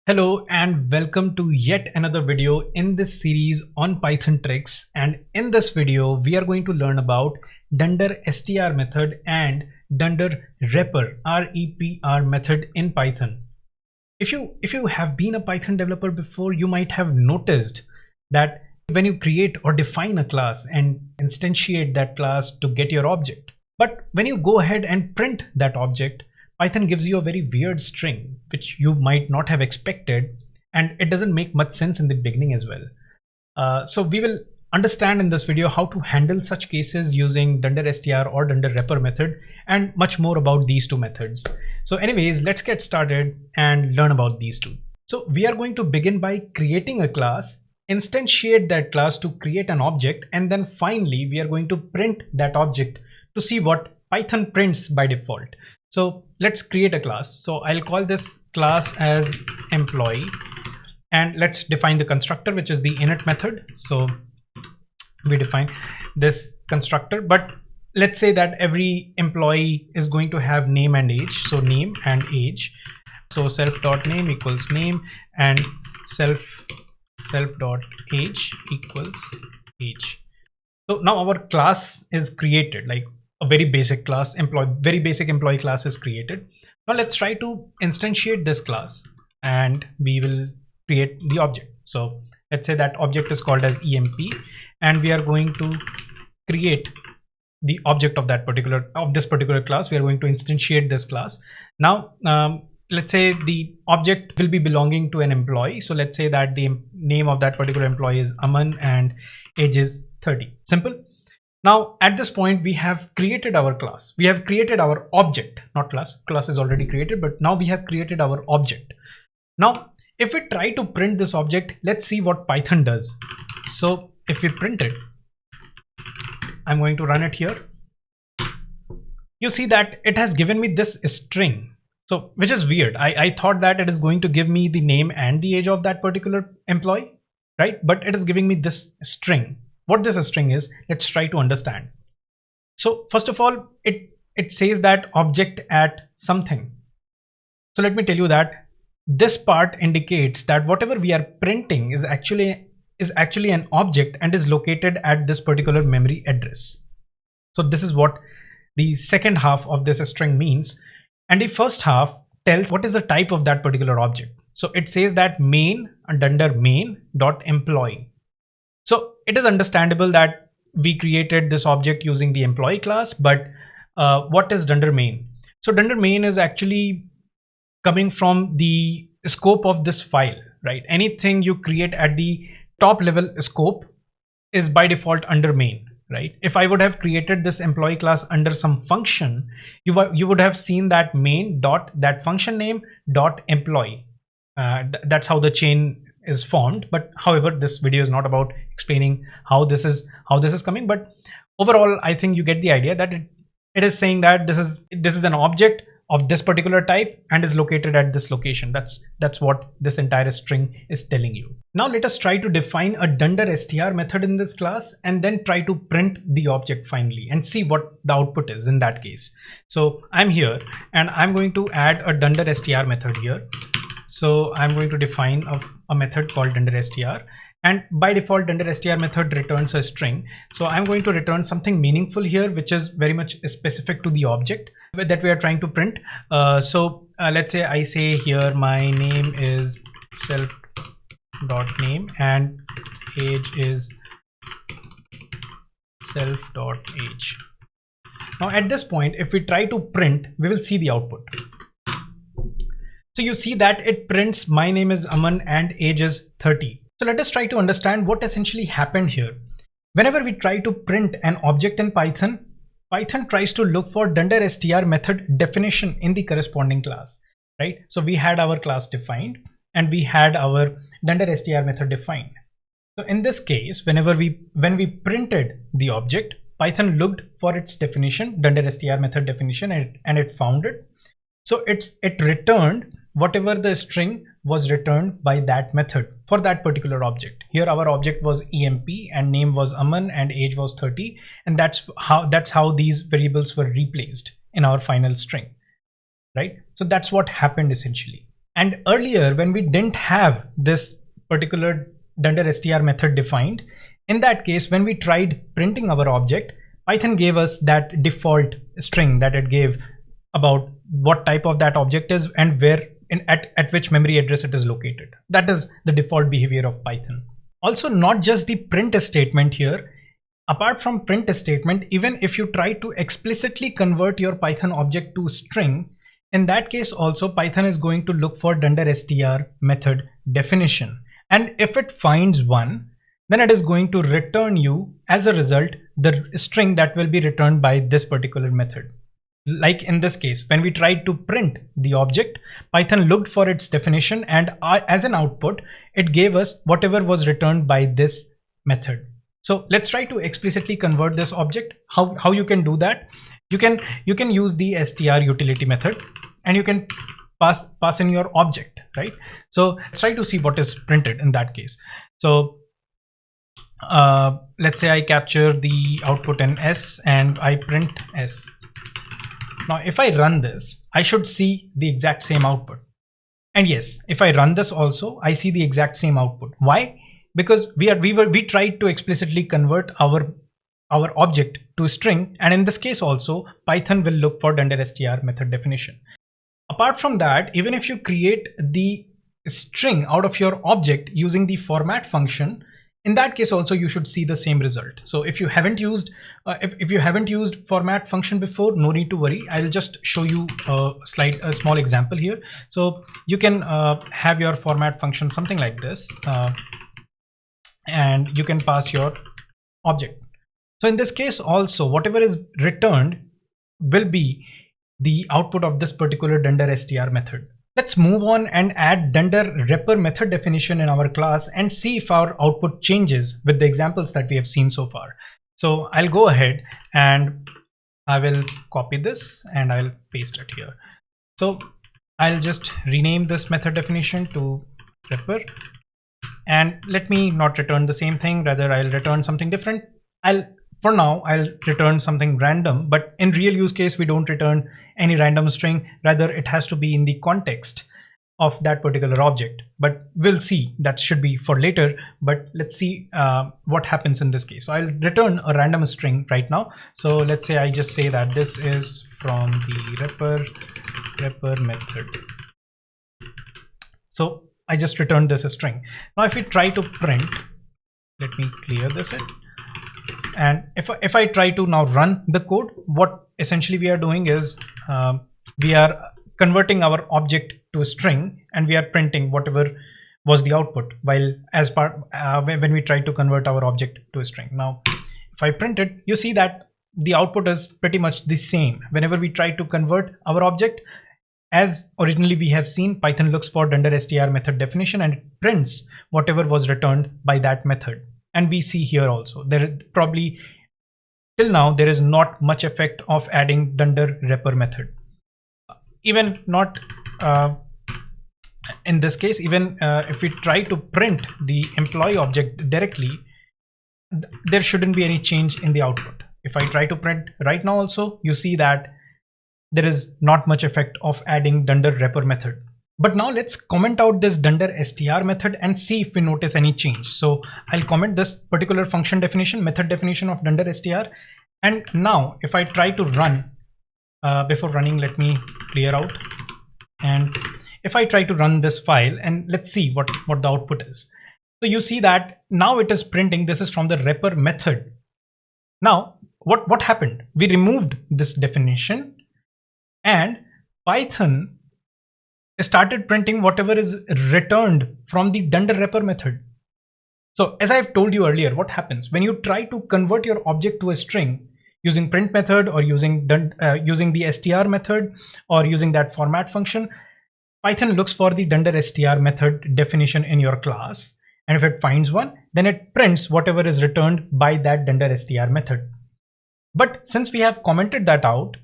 Hello and welcome to yet another video in this series on Python tricks. And in this video, we are going to learn about Dunder Str method and Dunder Repr method in Python. If you have been a Python developer before, you might have noticed that when you create or define a class and instantiate that class to get your object, but when you go ahead and print that object, Python gives you a very weird string, which you might not have expected, and it doesn't make much sense in the beginning as well. So we will understand in this video how to handle such cases using Dunder Str or Dunder Repr method and much more about these two methods. So anyways, let's get started and learn about these two. So we are going to begin by creating a class, instantiate that class to create an object, and then finally we are going to print that object to see what Python prints by default. So let's create a class. So I'll call this class as employee, and let's define the constructor, which is the init method. So we define this constructor, but let's say that every employee is going to have name and age. So name and age. So self.name equals name and self.age equals age. So now our class is created, like a very basic class, very basic employee class is created. Now let's try to instantiate this class and we will create the object. So let's say that object is called as emp, and we are going to create the object of this particular class. We are going to instantiate this class. Now let's say the object will be belonging to an employee. So let's say that the name of that particular employee is Aman and age is 30. Simple. Now at this point we have created our class. We have created our object, not class. Class is already created, but now we have created our object. Now if we try to print this object, let's see what Python does. So if we print it, I'm going to run it here. You see that it has given me this string. So which is weird. I thought that it is going to give me the name and the age of that particular employee, right? But it is giving me this string. What this string is, let's try to understand. So first of all, it says that object at something. So let me tell you that this part indicates that whatever we are printing is actually an object and is located at this particular memory address. So this is what the second half of this string means, and the first half tells what is the type of that particular object. So it says that main and under main dot employee. So it is understandable that we created this object using the employee class, but what is Dunder main? So Dunder main is actually coming from the scope of this file, right? Anything you create at the top level scope is by default under main, right? If I would have created this employee class under some function, you would have seen that main dot that function name dot employee. That's how the chain is formed. But however, this video is not about explaining how this is coming, but overall I think you get the idea that it is saying that this is an object of this particular type and is located at this location. That's what this entire string is telling you. Now let us try to define a Dunder Str method in this class and then try to print the object finally and see what the output is in that case. So I'm here and I'm going to add a Dunder Str method here. So I'm going to define a method called Dunder Str, and by default Dunder Str method returns a string. So I'm going to return something meaningful here, which is very much specific to the object that we are trying to print. Let's say I say here my name is self.name and age is self.age. Now at this point, if we try to print, we will see the output. So you see that it prints my name is Aman and age is 30. So let us try to understand what essentially happened here. Whenever we try to print an object in Python, Python tries to look for Dunder Str method definition in the corresponding class, right? So we had our class defined and we had our Dunder Str method defined. So in this case, when we printed the object, Python looked for its definition, Dunder Str method definition, and it found it. So it returned whatever the string was returned by that method for that particular object. Here our object was emp and name was Aman and age was 30, and that's how these variables were replaced in our final string, right? So that's what happened essentially. And earlier, when we didn't have this particular Dunder Str method defined, in that case, when we tried printing our object, Python gave us that default string that it gave about what type of that object is and where at which memory address it is located. That is the default behavior of Python. Also, not just the print statement here. Apart from print statement, even if you try to explicitly convert your Python object to string, in that case also Python is going to look for Dunder Str method definition. And if it finds one, then it is going to return you as a result the string that will be returned by this particular method. Like in this case, when we tried to print the object, Python looked for its definition, and as an output, it gave us whatever was returned by this method. So let's try to explicitly convert this object. How you can do that? You can use the str utility method, and you can pass in your object, right? So let's try to see what is printed in that case. So let's say I capture the output in S and I print S. Now, if I run this, I should see the exact same output. And yes, if I run this also, I see the exact same output. Why? Because we tried to explicitly convert our object to a string, and in this case also, Python will look for Dunder Str method definition. Apart from that, even if you create the string out of your object using the format function, in that case also you should see the same result. So if you haven't used format function before, no need to worry. I'll just show you a small example here. So you can have your format function something like this, and you can pass your object. So in this case also, whatever is returned will be the output of this particular Dunder Str method. Let's move on and add Dunder Repr method definition in our class and see if our output changes with the examples that we have seen so far. So I'll go ahead and I will copy this and I'll paste it here. So I'll just rename this method definition to Repr, and let me not return the same thing, rather I'll return something different. For now, I'll return something random, but in real use case, we don't return any random string. Rather, it has to be in the context of that particular object. But we'll see, that should be for later. But let's see what happens in this case. So I'll return a random string right now. So let's say I just say that this is from the Repr method. So I just returned this a string. Now, if we try to print, let me clear this. And if I try to now run the code, what essentially we are doing is we are converting our object to a string and we are printing whatever was the output while when we try to convert our object to a string. Now, if I print it, you see that the output is pretty much the same. Whenever we try to convert our object, as originally we have seen, Python looks for Dunder Str method definition and it prints whatever was returned by that method. And we see here also, there probably till now there is not much effect of adding Dunder Repr method. Even not in this case, even if we try to print the employee object directly, there shouldn't be any change in the output. If I try to print right now also, you see that there is not much effect of adding Dunder Repr method. But now let's comment out this Dunder Str method and see if we notice any change. So I'll comment this particular function definition, method definition of Dunder Str. And now if I try to run, before running, let me clear out. And if I try to run this file and let's see what the output is. So you see that now it is printing, this is from the Repr method. Now, what happened? We removed this definition and Python started printing whatever is returned from the Dunder Repr method. So as I've told you earlier, what happens when you try to convert your object to a string using print method or using the str method or using that format function, Python looks for the Dunder Str method definition in your class. And if it finds one, then it prints whatever is returned by that Dunder Str method. But since we have commented that out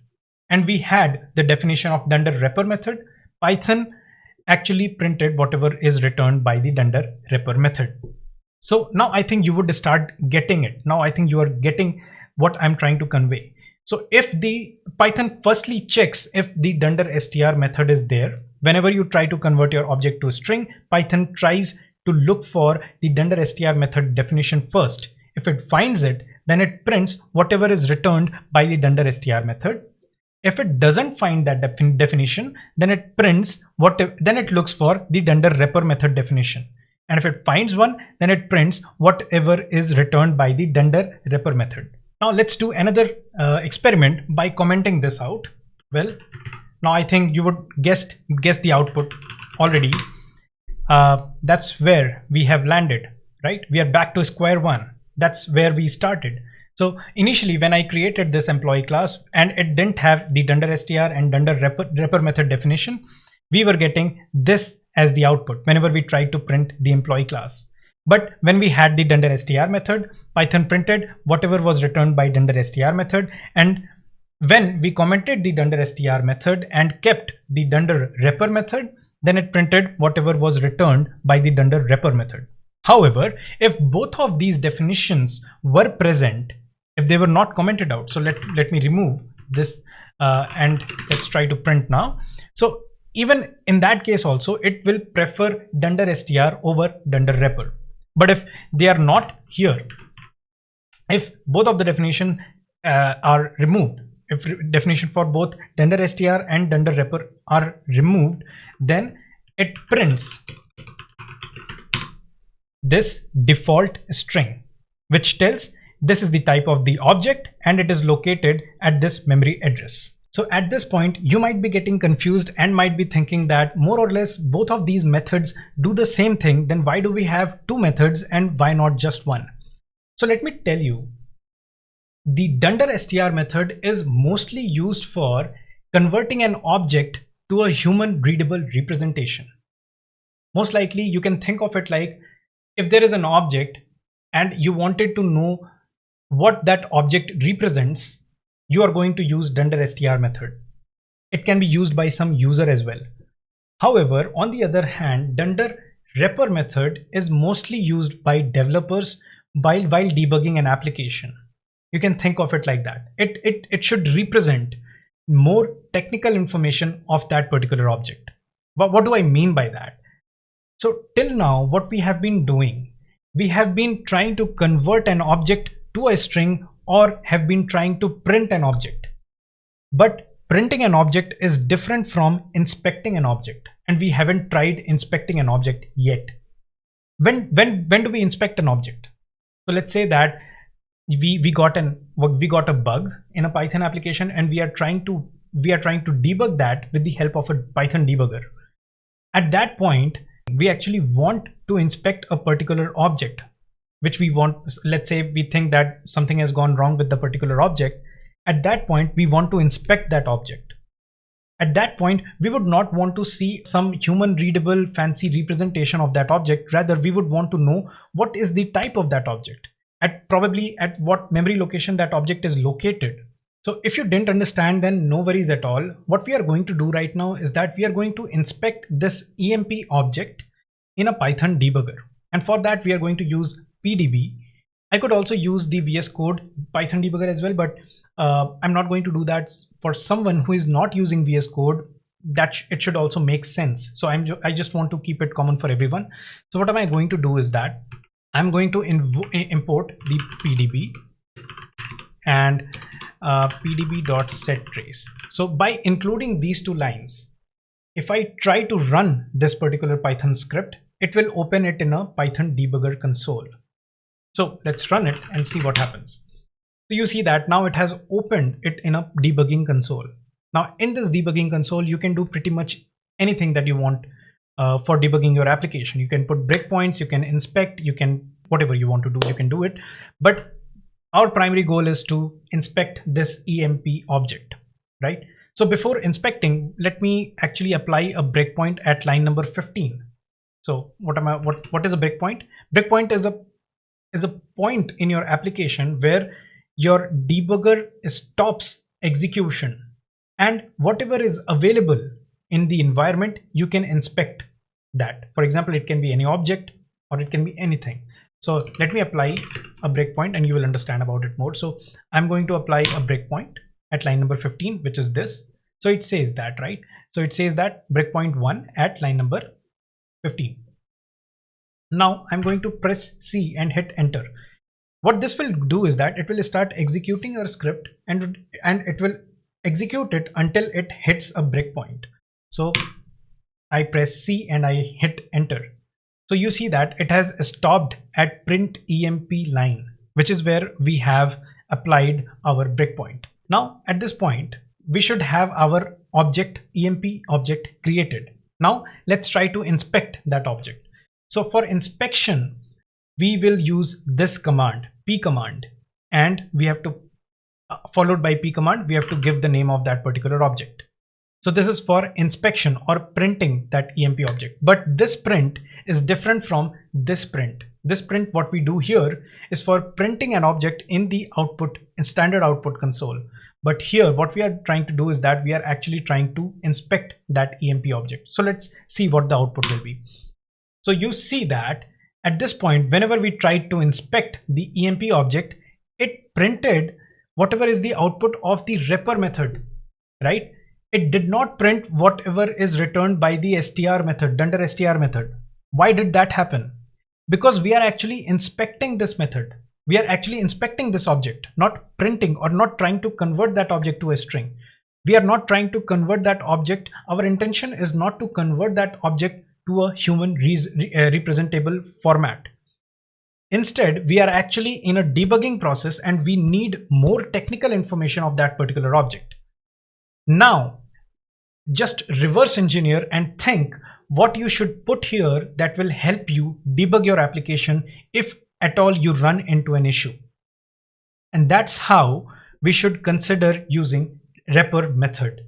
and we had the definition of Dunder Repr method, Python actually printed whatever is returned by the Dunder Repr method. So now I think you would start getting it. Now I think you are getting what I'm trying to convey. So if the Python firstly checks if the Dunder Str method is there, whenever you try to convert your object to a string, Python tries to look for the Dunder Str method definition first. If it finds it, then it prints whatever is returned by the Dunder Str method. If it doesn't find that definition, then it prints then it looks for the Dunder Repr method definition. And if it finds one, then it prints whatever is returned by the Dunder Repr method. Now let's do another experiment by commenting this out. Well, now I think you would guess the output already. That's where we have landed, right? We are back to square one. That's where we started. So initially when I created this employee class and it didn't have the Dunder Str and Dunder Repr method definition, we were getting this as the output whenever we tried to print the employee class. But when we had the Dunder Str method, Python printed whatever was returned by Dunder Str method. And when we commented the Dunder Str method and kept the Dunder Repr method, then it printed whatever was returned by the Dunder Repr method. However, if both of these definitions were present, if they were not commented out, so let me remove this and let's try to print now. So even in that case also, it will prefer Dunder Str over Dunder Repr. But if they are not here, if both of the definition are removed, if definition for both Dunder Str and Dunder Repr are removed, then it prints this default string, which tells this is the type of the object and it is located at this memory address. So at this point, you might be getting confused and might be thinking that more or less both of these methods do the same thing. Then why do we have two methods and why not just one? So let me tell you, the Dunder Str method is mostly used for converting an object to a human readable representation. Most likely you can think of it like if there is an object and you wanted to know what that object represents, you are going to use Dunder Str method. It can be used by some user as well. However, on the other hand, Dunder Repr method is mostly used by developers while debugging an application. You can think of it like that. It should represent more technical information of that particular object. But what do I mean by that? So till now, what we have been doing, we have been trying to convert an object to a string or have been trying to print an object. But printing an object is different from inspecting an object, and we haven't tried inspecting an object yet. When do we inspect an object? So let's say that we got a bug in a Python application and we are trying to debug that with the help of a Python debugger. At that point, we actually want to inspect a particular object, which we want. Let's say we think that something has gone wrong with the particular object. At that point, we want to inspect that object. At that point, we would not want to see some human readable fancy representation of that object. Rather, we would want to know what is the type of that object, probably at what memory location that object is located. So if you didn't understand, then no worries at all. What we are going to do right now is that we are going to inspect this EMP object in a Python debugger. And for that, we are going to use PDB. I could also use the VS Code Python debugger as well, but I'm not going to do that. For someone who is not using VS Code, that it should also make sense. So I just want to keep it common for everyone. So what am I going to do is that I'm going to import the PDB and pdb.setTrace. So by including these two lines, if I try to run this particular Python script, it will open it in a Python debugger console. So let's run it and see what happens. So you see that now it has opened it in a debugging console. Now in this debugging console, you can do pretty much anything that you want for debugging your application. You can put breakpoints, you can inspect, you can whatever you want to do, you can do it. But our primary goal is to inspect this EMP object, right? So before inspecting, let me actually apply a breakpoint at line number 15. So what is a breakpoint? Breakpoint is a point in your application where your debugger stops execution, and whatever is available in the environment, you can inspect that. For example, it can be any object or it can be anything. So let me apply a breakpoint and you will understand about it more. So I'm going to apply a breakpoint at line number 15, which is this. So it says that, right? So it says that breakpoint 1 at line number 15. Now I'm going to press C and hit enter. What this will do is that it will start executing our script, and it will execute it until it hits a breakpoint. So I press C and I hit enter. So you see that it has stopped at print emp line, which is where we have applied our breakpoint. Now at this point, we should have our object, emp object created. Now let's try to inspect that object. So for inspection, we will use this command, p command, and we have to, followed by p command, we have to give the name of that particular object. So this is for inspection or printing that emp object. But this print is different from this print. This print, what we do here is for printing an object in the output, in standard output console. But here what we are trying to do is that we are actually trying to inspect that emp object. So let's see what the output will be. So you see that at this point, whenever we tried to inspect the emp object, it printed whatever is the output of the Repr method, right? It did not print whatever is returned by the str method, Dunder Str method. Why did that happen? Because we are actually inspecting this method. We are actually inspecting this object, not printing or not trying to convert that object to a string. We are not trying to convert that object. Our intention is not to convert that object to a human representable format. Instead, we are actually in a debugging process and we need more technical information of that particular object. Now, just reverse engineer and think what you should put here that will help you debug your application if at all you run into an issue. And that's how we should consider using Repr method.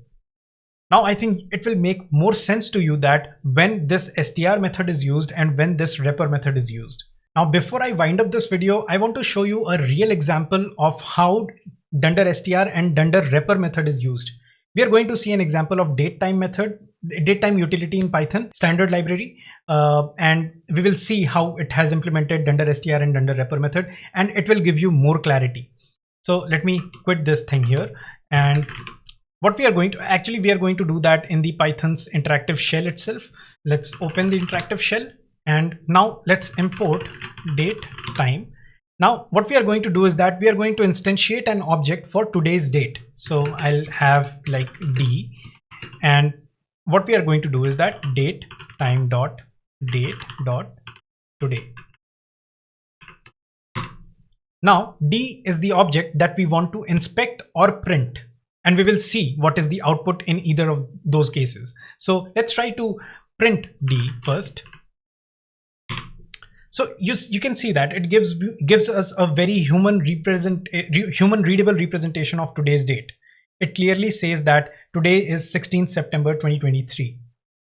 Now I think it will make more sense to you that when this str method is used and when this Repr method is used. Now before I wind up this video, I want to show you a real example of how Dunder Str and Dunder Repr method is used. We are going to see an example of datetime method, datetime utility in Python standard library, and we will see how it has implemented Dunder Str and Dunder Repr method, and it will give you more clarity. So let me quit this thing here, and what we are going to, we are going to do that in the Python's interactive shell itself. Let's open the interactive shell, and now let's import datetime. Now what we are going to do is that we are going to instantiate an object for today's date. So I'll have like D, and what we are going to do is that datetime dot date dot today. Now D is the object that we want to inspect or print, and we will see what is the output in either of those cases. So let's try to print D first. So you can see that it gives us a very human readable representation of today's date. It clearly says that today is 16th September 2023.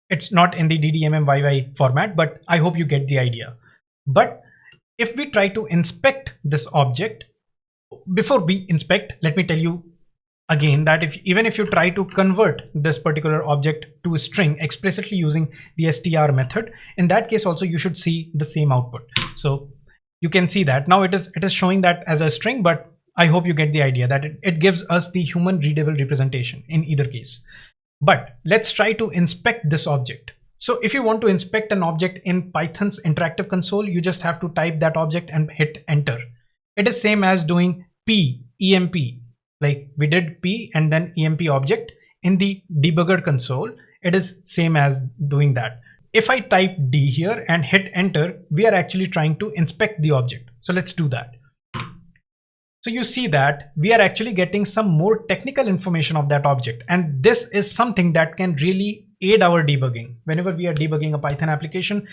It's not in the DDMMYY format, but I hope you get the idea. But if we try to inspect this object, before we inspect, let me tell you again that even if you try to convert this particular object to a string explicitly using the str method, in that case also you should see the same output. So you can see that now it is showing that as a string, but I hope you get the idea that it gives us the human readable representation in either case. But let's try to inspect this object. So if you want to inspect an object in Python's interactive console, you just have to type that object and hit enter. It is same as doing emp. Like we did P and then emp object in the debugger console. It is same as doing that. If I type D here and hit enter, we are actually trying to inspect the object. So let's do that. So you see that we are actually getting some more technical information of that object. And this is something that can really aid our debugging. Whenever we are debugging a Python application,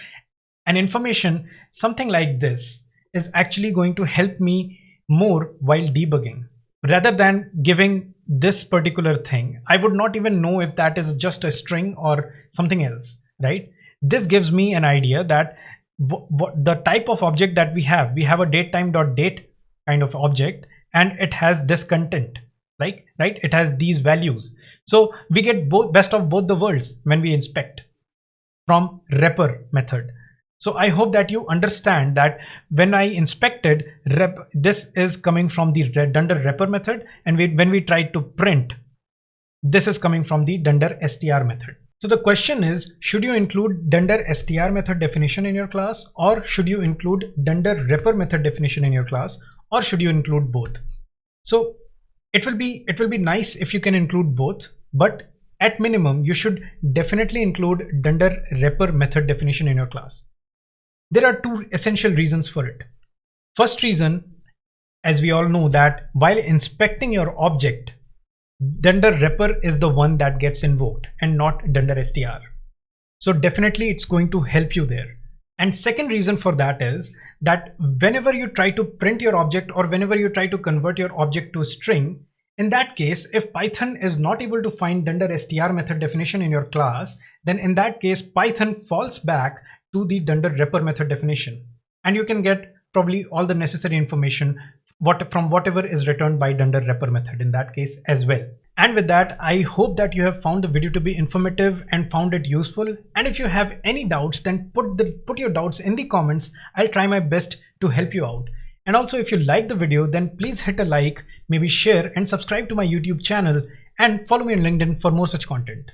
and information, something like this is actually going to help me more while debugging. Rather than giving this particular thing, I would not even know if that is just a string or something else, right? This gives me an idea that the type of object that we have a datetime.date kind of object, and it has this content, like, right? It has these values. So we get best of both the worlds when we inspect from Repr method. So I hope that you understand that when I inspected this is coming from the Dunder Repr method, and when we try to print, this is coming from the Dunder Str method. So the question is, should you include Dunder Str method definition in your class, or should you include Dunder Repr method definition in your class, or should you include both? So it will be nice if you can include both, but at minimum you should definitely include Dunder Repr method definition in your class. There are two essential reasons for it. First reason, as we all know, that while inspecting your object, Dunder Repr is the one that gets invoked and not Dunder Str. So definitely it's going to help you there. And second reason for that is that whenever you try to print your object, or whenever you try to convert your object to a string, in that case, if Python is not able to find Dunder Str method definition in your class, then in that case, Python falls back to the Dunder Repr method definition, and you can get probably all the necessary information from whatever is returned by Dunder Repr method in that case as well. And with that, I hope that you have found the video to be informative and found it useful. And if you have any doubts, then put your doubts in the comments. I'll try my best to help you out. And also, if you like the video, then please hit a like, maybe share and subscribe to my YouTube channel, and follow me on LinkedIn for more such content.